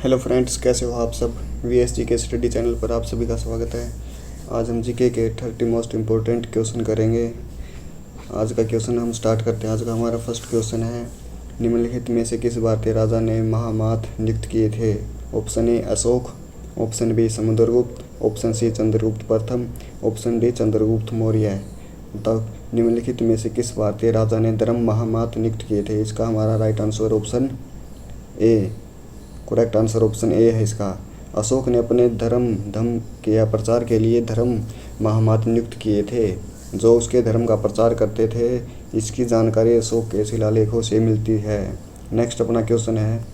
Hello friends, कैसे हो आप सब। वीएसजी के स्टडी चैनल पर आप सभी का स्वागत है। आज हम जीके के 30 मोस्ट इम्पोर्टेंट क्वेश्चन करेंगे। आज का क्वेश्चन हम स्टार्ट करते हैं। आज का हमारा फर्स्ट क्वेश्चन है, निम्नलिखित में से किस भारतीय राजा ने महामात नियुक्त किए थे। Option A Ashoka, option B Samudragupta, option C Chandragupta प्रथम, ऑप्शन डी चंद्रगुप्त मौर्य। बताओ निम्नलिखित में से किस भारतीय राजा ने धर्म महामात नियुक्त किए थे। इसका हमारा right answer option A, correct answer option A है इसका। अशोक ने अपने धर्म के प्रचार के लिए धर्म महामात नियुक्त किए थे, जो उसके धर्म का प्रचार करते थे। इसकी जानकारी अशोक के शिलालेखों से मिलती है। नेक्स्ट अपना क्वेश्चन है,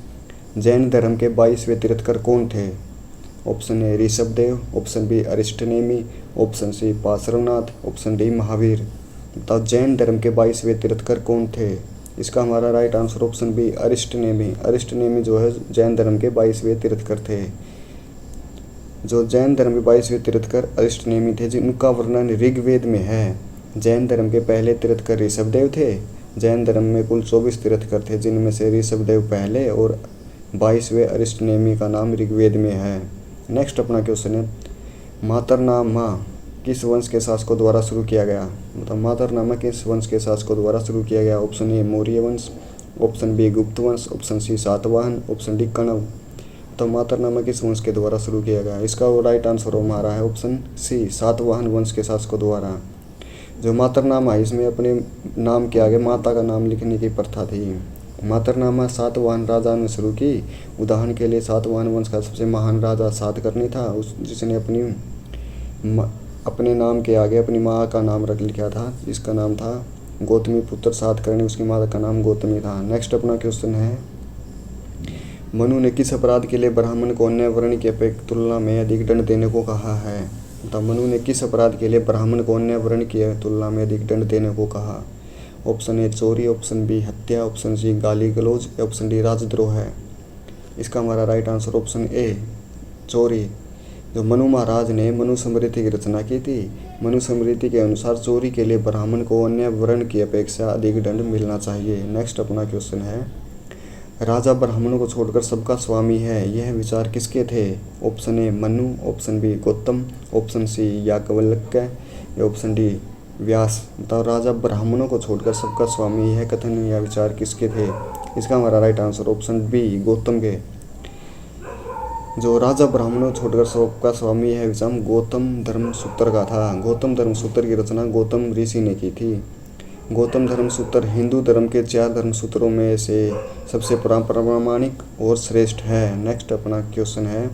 जैन धर्म के 22वें तीर्थंकर कौन थे। Option A Rishabhdev, option B Arishtanemi, option C Parshvanath, option D Mahavira. बताओ जैन धर्म के 22वें तीर्थंकर कौन थे। इसका हमारा right answer option B Arishtanemi. Arishtanemi जो है जैन धर्म के 22वें तीर्थंकर थे। जो जैन धर्म के 22वें तीर्थंकर अरिष्टनेमी थे, जिनका वर्णन ऋग्वेद में है। जैन धर्म के पहले तीर्थंकर ऋषभदेव थे। जैन धर्म में कुल 24 तीर्थंकर थे, जिनमें से ऋषभदेव पहले और 22वें अरिष्टनेमी का नाम ऋग्वेद में है। नेक्स्ट अपना क्वेश्चन है, मातरनामा किस वंश के शासकों द्वारा शुरू किया गया। मतलब मातरनामा किस वंश के शासकों द्वारा शुरू किया गया। ऑप्शन ए मौर्य वंश, ऑप्शन बी गुप्त वंश, option C Satavahana, option D Kanva. तो मातरनामा किस वंश के द्वारा शुरू किया गया। इसका वो राइट आंसर हमारा है ऑप्शन सी, सातवाहन वंश के शासकों द्वारा। जो मातरनामा है, इसमें अपने नाम के आगे माता का नाम लिखने की प्रथा थी। मातरनामा सातवाहन राजा ने शुरू की। उदाहरण के लिए सातवाहन वंश का सबसे महान राजा सातकर्णी था, जिसने अपने नाम के आगे अपनी माँ का नाम रख लिखा था, जिसका नाम था गौतमी पुत्र सातकर्णी। उसकी माता का नाम गौतमी था। नेक्स्ट अपना क्वेश्चन है, मनु ने किस अपराध के लिए ब्राह्मण को अन्य वर्ण की अपेक्षा तुलना में अधिक दंड देने को कहा है। तो मनु ने किस अपराध के लिए ब्राह्मण को अन्य वर्ण की तुलना में अधिक दंड देने को कहा। ऑप्शन ए चोरी, ऑप्शन बी हत्या, ऑप्शन सी गाली गलौज, ऑप्शन डी राजद्रोह है। इसका हमारा राइट आंसर ऑप्शन ए चोरी। जो मनु महाराज ने मनुस्मृति की रचना की थी, मनुस्मृति के अनुसार चोरी के लिए ब्राह्मण को अन्य वर्ण की अपेक्षा अधिक दंड मिलना चाहिए। नेक्स्ट अपना क्वेश्चन है, राजा ब्राह्मणों को छोड़कर सबका स्वामी है, यह विचार किसके थे। Option A Manu, option B Gautam, option C Yajnavalkya, option D Vyas. बताओ राजा ब्राह्मणों को छोड़कर सबका स्वामी है कथन या विचार किसके थे। इसका हमारा right answer option B Gautam के। जो राजा ब्राह्मणों छोड़कर सबका स्वामी है विचार गौतम धर्मसूत्र का था। गौतम धर्मसूत्र की रचना गौतम ऋषि ने की थी। गौतम धर्मसूत्र हिंदू धर्म के 4 धर्मसूत्रों में से सबसे प्रामाणिक और श्रेष्ठ है। नेक्स्ट अपना क्वेश्चन है,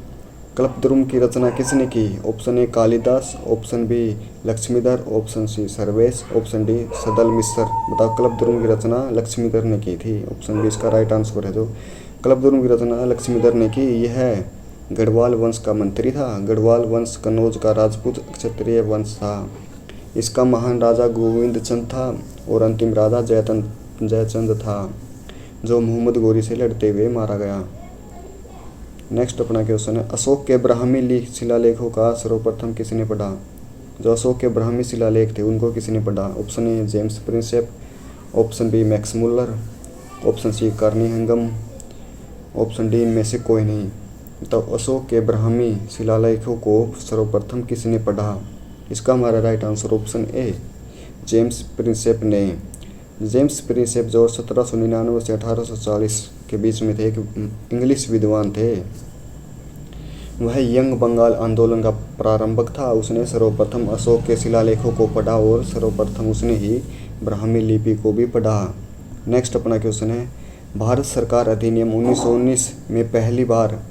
कल्पद्रुम की रचना किसने की। Option A Kalidas, option B Lakshmidhar, option C Sarvesh, option D Sadal Mishra. बताओ कल्पद्रुम की रचना लक्ष्मीधर ने की थी। ऑप्शन बी इसका राइट आंसर है। जो कल्पद्रुम की रचना लक्ष्मीधर ने की, यह गढ़वाल वंश का मंत्री था। गढ़वाल वंश कन्नौज का राजपूत क्षत्रिय वंश था। इसका महान राजा गोविंद चंद था और अंतिम राजा जयचंद था, जो मोहम्मद गोरी से लड़ते हुए मारा गया। नेक्स्ट अपना क्वेश्चन है, अशोक के ब्राह्मी शिलालेखों का सर्वप्रथम किसने पढ़ा। जो अशोक के ब्राह्मी शिलालेख थे उनको किसने पढ़ा। Option A James Prinsep, option B Max Muller, option C कार्नी हंगम, ऑप्शन डी इनमें से कोई नहीं। तो अशोक के ब्राह्मी शिलालेखों को सर्वप्रथम किसने पढ़ा। इसका हमारा right answer option A James Prinsep ने। जेम्स प्रिंसेप जो 1799 से 1840 के बीच में थे, एक इंग्लिश विद्वान थे। वह यंग बंगाल आंदोलन का प्रारंभक था। उसने सर्वप्रथम अशोक के शिलालेखों को पढ़ा और सर्वप्रथम उसने ही ब्राह्मी लिपि को भी पढ़ा। नेक्स्ट अपना क्वेश्चन है, भारत सरकार अधिनियम 1919 में पहली बार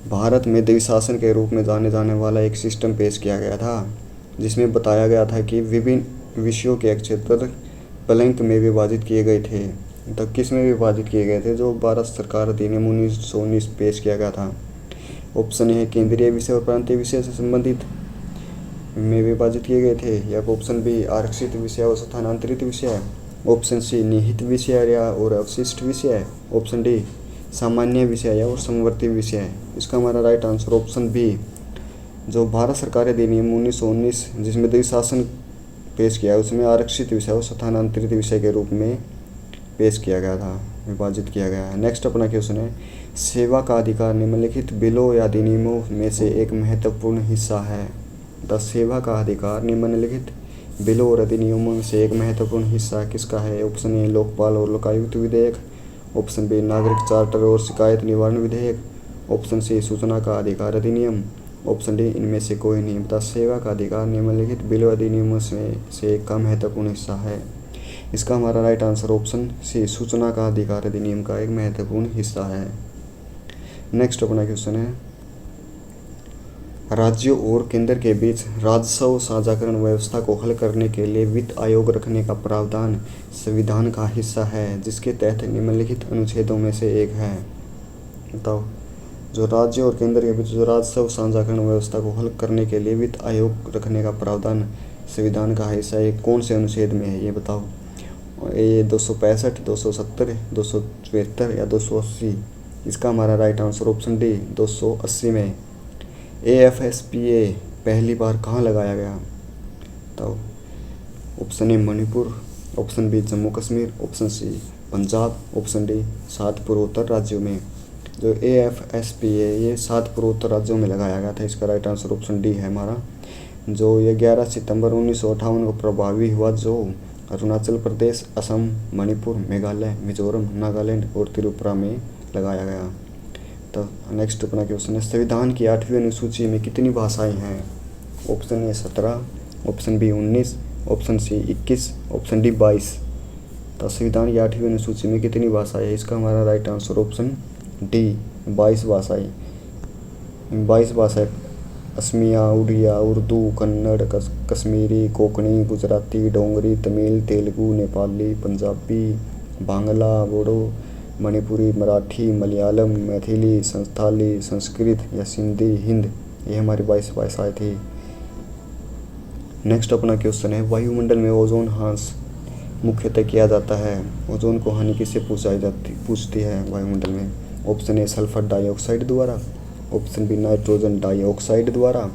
भारत में द्विशासन के रूप में जाने जाने वाला एक सिस्टम पेश किया गया था, जिसमें बताया गया था कि विभिन्न विषयों के क्षेत्र प्लैंक में विभाजित किए गए थे। तो किस में विभाजित किए गए थे। जो भारत सरकार अधिनियम 1919 पेश किया गया था। ऑप्शन है केंद्रीय विषय और प्रांतीय विषय से संबंधित में विभाजित किए गए थे, या ऑप्शन बी आरक्षित विषय और स्थानांतरित विषय, ऑप्शन सी निहित विषय या और अवशिष्ट विषय, ऑप्शन डी सामान्य विषय और समवर्ती विषय। इसका हमारा राइट आंसर ऑप्शन बी, जो भारत सरकार अधिनियम 1919 जिसमें द्विशासन पेश किया उसमें आरक्षित विषय और स्थानांतरित विषय के रूप में पेश किया गया था। विभाजित किया गया है। नेक्स्ट अपना क्वेश्चन है, सेवा का अधिकार निम्नलिखित बिलों या अधिनियमों में से एक महत्वपूर्ण हिस्सा है। द सेवा का अधिकार निम्नलिखित बिलों और अधिनियमों में से एक महत्वपूर्ण हिस्सा किसका है? ऑप्शन ए लोकपाल और लोकायुक्त विधेयक, ऑप्शन बी नागरिक चार्टर और शिकायत निवारण विधेयक, ऑप्शन सी सूचना का अधिकार अधिनियम, ऑप्शन डी इनमें से कोई नहीं। बता सेवा का अधिकार निम्नलिखित बिलों अधिनियमों से एक का महत्वपूर्ण हिस्सा है। इसका हमारा राइट आंसर ऑप्शन सी सूचना का अधिकार अधिनियम का एक महत्वपूर्ण हिस्सा है। नेक्स्ट अपना क्वेश्चन है, राज्यों और केंद्र के बीच राजस्व साझाकरण व्यवस्था को हल करने के लिए वित्त आयोग रखने का प्रावधान संविधान का हिस्सा है, जिसके तहत निम्नलिखित अनुच्छेदों में से एक है। बताओ, जो राज्यों और केंद्र के बीच जो राजस्व साझाकरण व्यवस्था को हल करने के लिए वित्त आयोग रखने का प्रावधान संविधान का हिस्सा है, कौन से अनुच्छेद में है ये बताओ। ये 265, 270, 274 या 280? इसका हमारा राइट आंसर ऑप्शन डी 280 में। AFSPA पहली बार कहाँ लगाया गया? तो option A Manipur, option B Jammu Kashmir, option C Punjab, option D 7 पूर्वोत्तर राज्यों में। जो AFSPA ये 7 पूर्वोत्तर राज्यों में लगाया गया था। इसका राइट आंसर ऑप्शन डी है हमारा। जो ये 11 सितंबर 1958 को प्रभावी हुआ, जो अरुणाचल प्रदेश, असम, मणिपुर, मेघालय, मिजोरम, नागालैंड और त्रिपुरा में लगाया गया। तो नेक्स्ट अपना क्वेश्चन है, संविधान की 8वीं अनुसूची में कितनी भाषाएं हैं? Option A 17, option B 19, option C 21, option D 22। तो संविधान की 8वीं अनुसूची में कितनी भाषाएं है? इसका हमारा राइट आंसर ऑप्शन डी 22 भाषाएं। 22 भाषाएं असमिया, उड़िया, उर्दू, कन्नड़, कश्मीरी, कोंकणी, गुजराती, डोंगरी, तमिल, तेलुगु, नेपाली, पंजाबी, बांग्ला, बोडो, मणिपुरी, मराठी, मलयालम, मैथिली, संस्थाली, संस्कृत या सिंधी, हिंद, ये हमारी 22 भाषाएं थी। नेक्स्ट अपना क्वेश्चन है, वायुमंडल में ओजोन ह्रास मुख्यतः किया जाता है। ओजोन को हानि किससे पूछती है वायुमंडल में? ऑप्शन ए सल्फर डाइऑक्साइड द्वारा, ऑप्शन बी नाइट्रोजन डाइऑक्साइड द्वारा,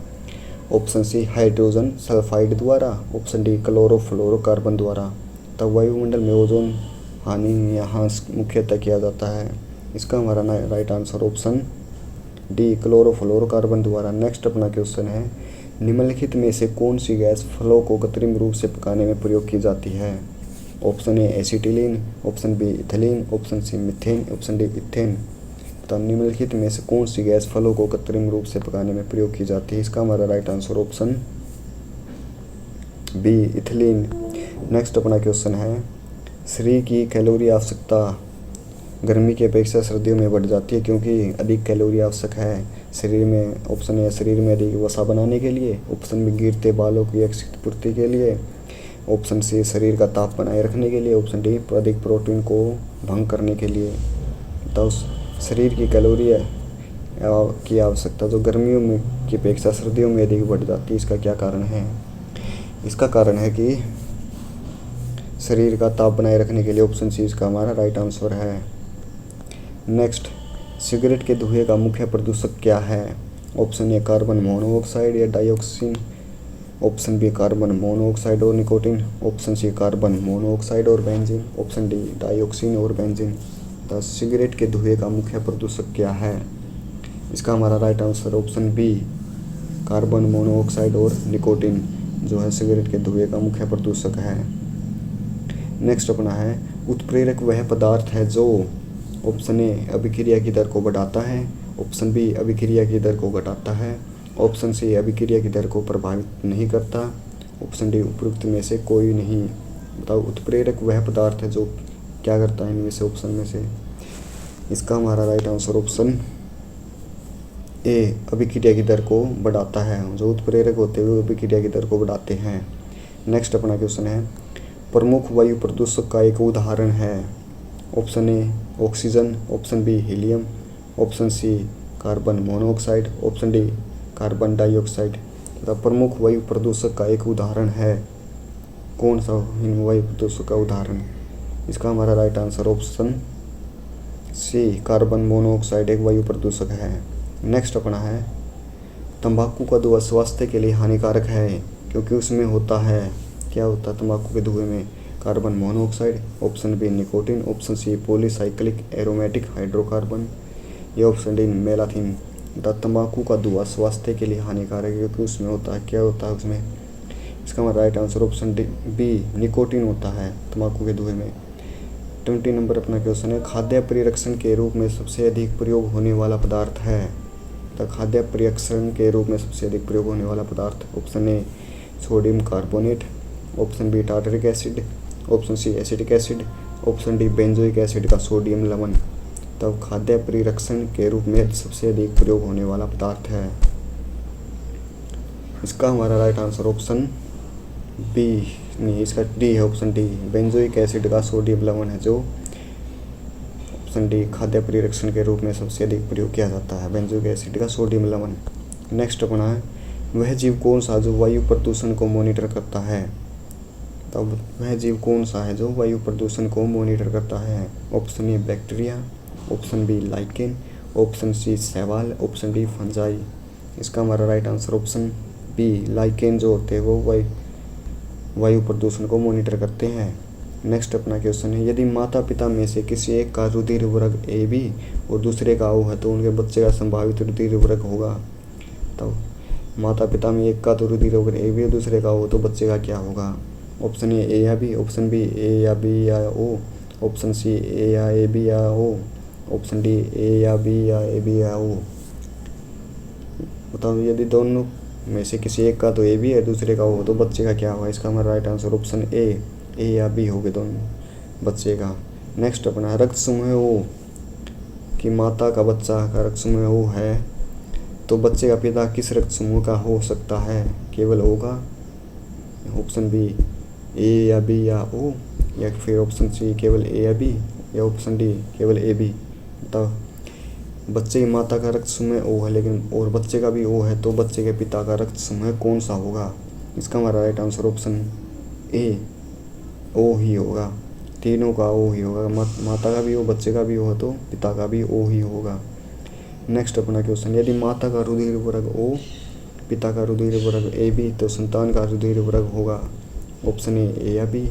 ऑप्शन सी हाइड्रोजन सल्फाइड द्वारा, ऑप्शन डी क्लोरोफ्लोरोकार्बन द्वारा। तब वायुमंडल में ओजोन हानि या ह्रास मुख्यतः किया जाता है। इसका हमारा right answer option D chlorofluorocarbon द्वारा। नेक्स्ट अपना क्वेश्चन है, निम्नलिखित में से कौन सी गैस फलों को कृत्रिम रूप से पकाने में प्रयोग की जाती है? Option A acetylene, option B ethylene, option C methane, option D ethane. तो निम्नलिखित में से कौन सी गैस फलों को कृत्रिम रूप से पकाने में प्रयोग की जाती है? इसका हमारा right answer option B ethylene. Next अपना क्वेश्चन है, शरीर की कैलोरी आवश्यकता गर्मी की अपेक्षा सर्दियों में बढ़ जाती है क्योंकि अधिक कैलोरी आवश्यक है शरीर में। ऑप्शन ए शरीर में अधिक वसा बनाने के लिए, ऑप्शन बी गिरते बालों की अक्षित पूर्ति के लिए, ऑप्शन सी शरीर का ताप बनाए रखने के लिए, ऑप्शन डी अधिक प्रोटीन को भंग करने के लिए। तो शरीर की कैलोरी की आवश्यकता जो गर्मियों में की अपेक्षा सर्दियों में अधिक बढ़ जाती है, इसका क्या कारण है? इसका कारण है कि शरीर का ताप बनाए रखने के लिए। ऑप्शन सी इसका हमारा राइट आंसर है। नेक्स्ट, सिगरेट के धुएं का मुख्य प्रदूषक क्या है? ऑप्शन ए कार्बन मोनोऑक्साइड या dioxin, option B carbon monoxide और nicotine, option C carbon monoxide और बेंजीन, ऑप्शन डी डाइऑक्सिन और बेंजीन। तो सिगरेट के धुएं का मुख्य प्रदूषक क्या है? इसका हमारा right answer option B carbon monoxide और निकोटीन जो है सिगरेट के धुएं का मुख्य प्रदूषक है। नेक्स्ट अपना है, उत्प्रेरक वह पदार्थ है जो ऑप्शन ए अभिक्रिया की दर को बढ़ाता है, ऑप्शन बी अभिक्रिया की दर को घटाता है, ऑप्शन सी अभिक्रिया की दर को प्रभावित नहीं करता, ऑप्शन डी उपरोक्त में से कोई नहीं। बताओ, उत्प्रेरक वह पदार्थ है जो क्या करता है इनमें से ऑप्शन में से? इसका हमारा राइट आंसर ऑप्शन ए अभिक्रिया की दर को बढ़ाता है। जो उत्प्रेरक होते हुए अभिक्रिया की दर को बढ़ाते हैं। नेक्स्ट अपना क्वेश्चन है, प्रमुख वायु प्रदूषक का एक उदाहरण है। Option A oxygen, option B helium, option C carbon monoxide, option D carbon dioxide. प्रमुख वायु प्रदूषक का एक उदाहरण है। कौन सा इन वायु प्रदूषक का उदाहरण? इसका हमारा right answer option C carbon monoxide एक वायु प्रदूषक है। नेक्स्ट अपना है, तंबाकू का धुआं स्वास्थ्य के लिए हानिकारक है क्योंकि उसमें होता है, क्या होता है तंबाकू के धुएं में? Carbon monoxide, option B nicotine, option C polycyclic aromatic hydrocarbon, या ऑप्शन डी मेलाथिन। तंबाकू का धुआं स्वास्थ्य के लिए हानिकारक है क्योंकि उसमें होता है, क्या होता है उसमें, इसका हमारा right answer option D B nicotine होता है तंबाकू के धुएं में। 20 नंबर अपना क्वेश्चन है, खाद्य परिरक्षण के रूप में सबसे अधिक प्रयोग होने वाला पदार्थ है। तो खाद्य परिरक्षण के रूप में सबसे अधिक प्रयोग होने वाला पदार्थ, option A sodium carbonate, option B tartaric acid, option C acetic acid, option D benzoic acid का सोडियम लवण। तब खाद्य परिरक्षण के रूप में सबसे अधिक प्रयोग होने वाला पदार्थ है, इसका हमारा राइट आंसर ऑप्शन बी नहीं, इसका डी है, ऑप्शन डी बेंजोइक एसिड का सोडियम लवण है, जो ऑप्शन डी खाद्य परिरक्षण के रूप में सबसे अधिक प्रयोग किया जाता है, बेंजोइक एसिड का सोडियम लवण। नेक्स्ट अपना है, वह जीव कौन सा जो वायु प्रदूषण को मॉनिटर करता है। तब वह जीव कौन सा है जो वायु प्रदूषण को मॉनिटर करता है, option A bacteria, option B lichen, option C शैवाल, ऑप्शन डी फंजाई। इसका हमारा right answer option B lichen जो होते हैं वो वायु प्रदूषण को मॉनिटर करते हैं। नेक्स्ट अपना क्वेश्चन है, यदि माता पिता में से किसी एक का रुधिर वर्ग ए बी और दूसरे का ओ है तो उनके बच्चे का संभावित रुधिर वर्ग होगा। तो माता पिता में एक का तो रुधिर वर्ग ए बी और दूसरे का ओ, तो बच्चे का क्या होगा, ऑप्शन ए या बी, ऑप्शन बी ए या बी या ओ, ऑप्शन सी ए या ए बी या ओ, ऑप्शन डी ए या बी या ए बी या ओ। बताओ यदि दोनों में से किसी एक का तो ए बी है दूसरे का ओ, तो बच्चे का क्या होगा। इसका हमारा राइट आंसर ऑप्शन ए या बी हो गए दोनों बच्चे का। नेक्स्ट अपना रक्त समूह ओ कि माता का बच्चा का रक्त समूह ओ है तो बच्चे का पिता किस रक्त समूह का हो सकता है, केवल ओ का, ऑप्शन बी ए या बी या ओ, या फिर ऑप्शन सी केवल ए या बी, या ऑप्शन डी केवल ए बी। बताओ बच्चे की माता का रक्त समूह ओ है लेकिन और बच्चे का भी ओ है तो बच्चे के पिता का रक्त समूह कौन सा होगा। इसका हमारा राइट आंसर ऑप्शन ए ओ ही होगा, तीनों का ओ ही होगा, माता का भी ओ, बच्चे का भी ओ है तो पिता का भी ओ ही होगा। नेक्स्ट अपना क्वेश्चन, यदि माता का रुधिर वर्ग ओ, पिता का रुधिर वर्ग ए बी तो संतान का रुधिर वर्ग होगा, ऑप्शन ए या बी,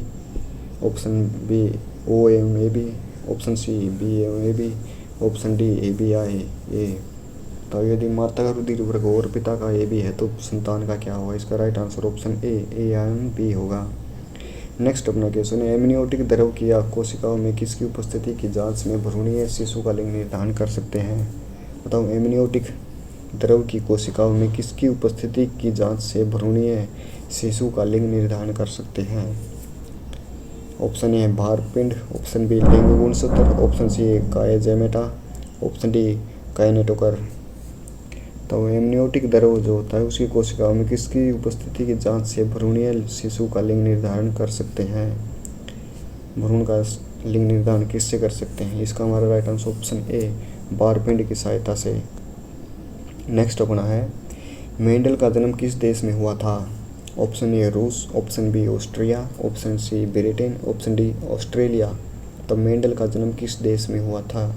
ऑप्शन बी ओ एवं A B, option C B एवं A B, option D A B या ए। तो यदि माता का रुधिर वर्ग और पिता का ए बी है तो संतान का क्या होगा। इसका राइट आंसर ऑप्शन ए एवं बी होगा। नेक्स्ट अपना क्वेश्चन है, एमनियोटिक द्रव की कोशिकाओं में किसकी उपस्थिति की जांच में भ्रूणीय शिशु का लिंग निर्धारण कर सकते हैं। बताओ एमनियोटिक द्रव की कोशिकाओं में किसकी उपस्थिति की जांच से भ्रूणीय शिशु का लिंग निर्धारण कर सकते हैं। ऑप्शन ए भारपिंड, ऑप्शन बी लिंग गुणसूत्र, ऑप्शन सी कायजेमेटा, ऑप्शन डी काइनेटोकर। तो एमनियोटिक द्रव जो होता है उसकी कोशिकाओं में किसकी उपस्थिति की जांच से भ्रूणीय शिशु का लिंग निर्धारण कर सकते हैं। भ्रूण का लिंग निर्धारण किससे कर सकते हैं। इसका हमारा राइट आंसर ऑप्शन ए बारपिंड की सहायता से। नेक्स्ट अपना है, मेंडल का जन्म किस देश में हुआ था। ऑप्शन ए रूस, option B Austria, option C Britain, option D Australia. तो मेंडल का जन्म किस देश में हुआ था।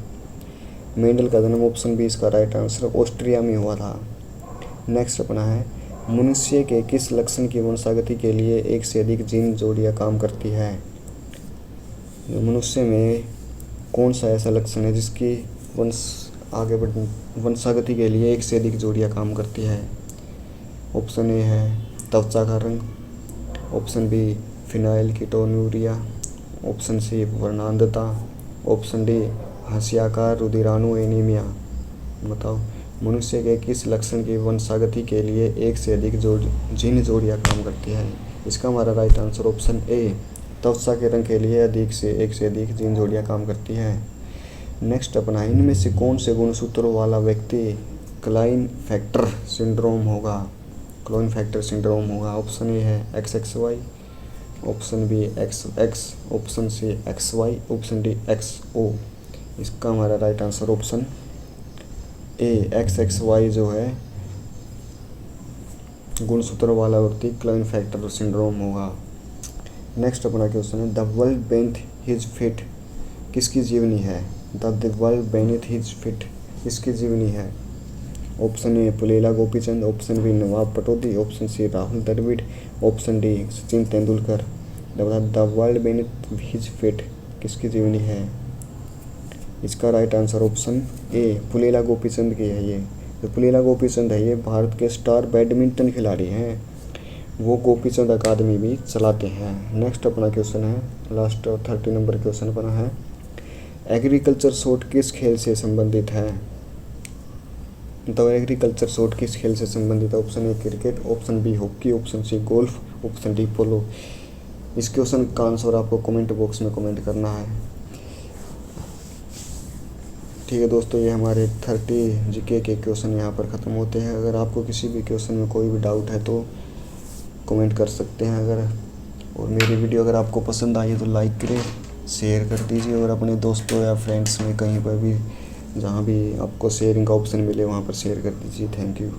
मेंडल का जन्म ऑप्शन बी इसका राइट आंसर ऑस्ट्रिया में हुआ था। नेक्स्ट अपना है, मनुष्य के किस लक्षण की वंशागति के लिए एक से अधिक जीन जोड़ियां काम करती है। मनुष्य में कौन सा ऐसा लक्षण है जिसकी वंशागति के लिए एक से अधिक जोड़ियां काम करती है। ऑप्शन ए है त्वचा का रंग, option B phenylketonuria, option C वर्णांधता, ऑप्शन डी हाशियाकार रुधिराणु एनीमिया। बताओ मनुष्य के किस लक्षण की वंशागति के लिए एक से अधिक जीन जोड़ियां काम करती है। इसका हमारा राइट आंसर ऑप्शन ए त्वचा के रंग के लिए एक से अधिक जीन जोड़ियां काम करती है। नेक्स्ट अपना, इनमें से कौन से गुणसूत्रों वाला व्यक्ति क्लाइनफेल्टर सिंड्रोम होगा। क्लाइनफेल्टर सिंड्रोम होगा। ऑप्शन ए है XXY, option B XX, option C XY, option D XO। इसका हमारा right answer option A XXY जो है गुणसूत्र वाला व्यक्ति क्लाइनफेल्टर सिंड्रोम होगा। नेक्स्ट अपना क्वेश्चन है, the world beneath his feet किसकी जीवनी है। The world beneath his feet किसकी जीवनी है। Option A Pullela Gopichand, option B Nawab Pataudi, option C Rahul Dravid, option D Sachin Tendulkar. The world beneath his feet किसकी जीवनी है? इसका right answer option A Pullela Gopichand की है। ये जो पुलेला गोपीचंद है ये भारत के स्टार बैडमिंटन खिलाड़ी हैं, वो गोपीचंद अकादमी भी चलाते हैं। नेक्स्ट अपना क्वेश्चन है, लास्ट 30 नंबर क्वेश्चन अपना है, एग्रीकल्चर शॉट किस खेल से संबंधित है? तो एग्रीकल्चर शॉट किस खेल से संबंधित है? Option A cricket, option B hockey, option C golf, option D polo. इस क्वेश्चन का आंसर आपको कमेंट बॉक्स में कमेंट करना है। ठीक है दोस्तों, ये हमारे 30 जीके के क्वेश्चन यहाँ पर ख़त्म होते हैं। अगर आपको किसी भी क्वेश्चन में कोई भी डाउट है तो कमेंट कर सकते हैं। और मेरी वीडियो अगर आपको पसंद आई तो लाइक करें, शेयर कर दीजिए और अपने दोस्तों या फ्रेंड्स में कहीं पर भी जहाँ भी आपको शेयरिंग का ऑप्शन मिले वहाँ पर शेयर कर दीजिए। Thank you.